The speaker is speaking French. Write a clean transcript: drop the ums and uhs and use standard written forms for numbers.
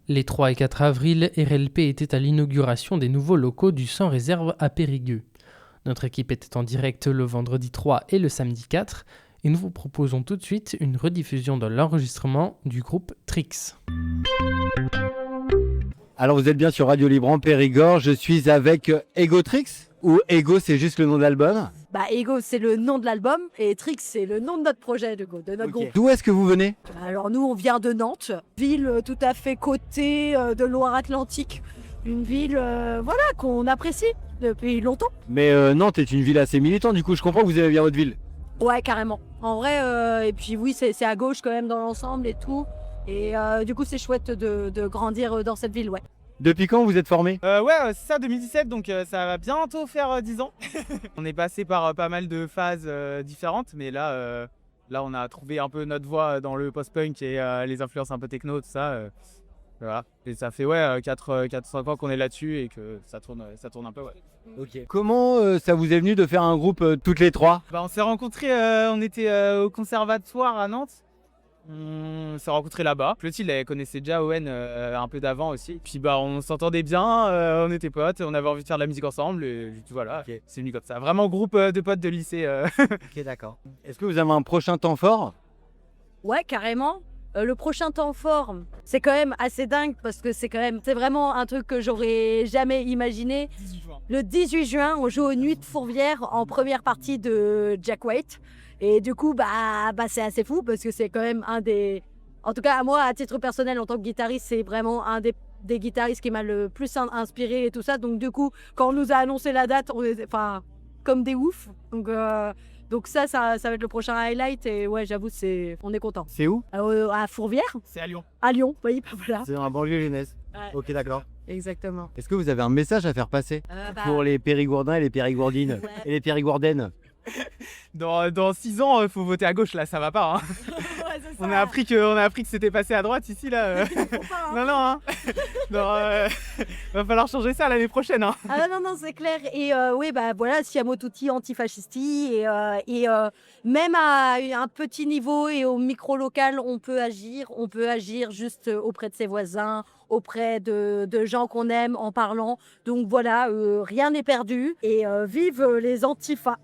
Les 3 et 4 avril, RLP était à l'inauguration des nouveaux locaux du Sans Réserve à Périgueux. Notre équipe était en direct le vendredi 3 et le samedi 4, et nous vous proposons tout de suite une rediffusion de l'enregistrement du groupe Trix. Alors vous êtes bien sur Radio Libre en Périgord, je suis avec Egotrix, ou Ego c'est juste le nom de l'album? Ego, c'est le nom de l'album et Trix, c'est le nom de notre projet, de notre groupe. D'où est-ce que vous venez? Alors nous, on vient de Nantes, ville tout à fait côté de Loire-Atlantique. Une ville qu'on apprécie depuis longtemps. Mais Nantes est une ville assez militante, du coup je comprends que vous aimez bien votre ville. Ouais, carrément. En vrai, et puis oui, c'est à gauche quand même dans l'ensemble et tout. Et du coup, c'est chouette de grandir dans cette ville, ouais. Depuis quand vous êtes formé? C'est ça, 2017, donc ça va bientôt faire 10 ans. On est passé par pas mal de phases différentes, mais là, on a trouvé un peu notre voie dans le post-punk et les influences un peu techno, tout ça. Voilà. Et ça fait 4-5 ans qu'on est là-dessus et que ça tourne un peu. Ouais. Okay. Comment ça vous est venu de faire un groupe toutes les trois? On s'est rencontrés, on était au conservatoire à Nantes. On s'est rencontrés là-bas. Clotilde elle connaissait déjà Owen un peu d'avant aussi. Puis on s'entendait bien, on était potes, on avait envie de faire de la musique ensemble et voilà, okay. C'est venu comme ça. Vraiment groupe de potes de lycée. Ok, d'accord. Est-ce que vous avez un prochain temps fort? Ouais, carrément. Le prochain temps fort, c'est quand même assez dingue parce que c'est vraiment un truc que j'aurais jamais imaginé. 18 juin. Le 18 juin, on joue aux Nuits de Fourvière en première partie de Jack White. Et du coup, c'est assez fou parce que c'est quand même un des... En tout cas, moi, à titre personnel, en tant que guitariste, c'est vraiment un des guitaristes qui m'a le plus inspiré et tout ça. Donc du coup, quand on nous a annoncé la date, on était comme des oufs. Donc ça va être le prochain highlight et ouais, j'avoue, on est content. C'est où? À Fourvière. C'est à Lyon. À Lyon, oui, voilà. C'est dans la banlieue lyonnaise. Ouais. Ok, d'accord. Exactement. Est-ce que vous avez un message à faire passer pour les Périgourdins et les Périgourdines et les Périgourdaines? Dans 6 ans, faut voter à gauche, là, ça va pas. Hein. Ouais, on a appris que c'était passé à droite ici, là. Non. Va falloir changer ça l'année prochaine. Hein. Ah non, c'est clair. Et siamo tutti antifascisti. Et même à un petit niveau et au micro local, on peut agir juste auprès de ses voisins, auprès de gens qu'on aime en parlant. Donc voilà, rien n'est perdu. Et vive les antifas.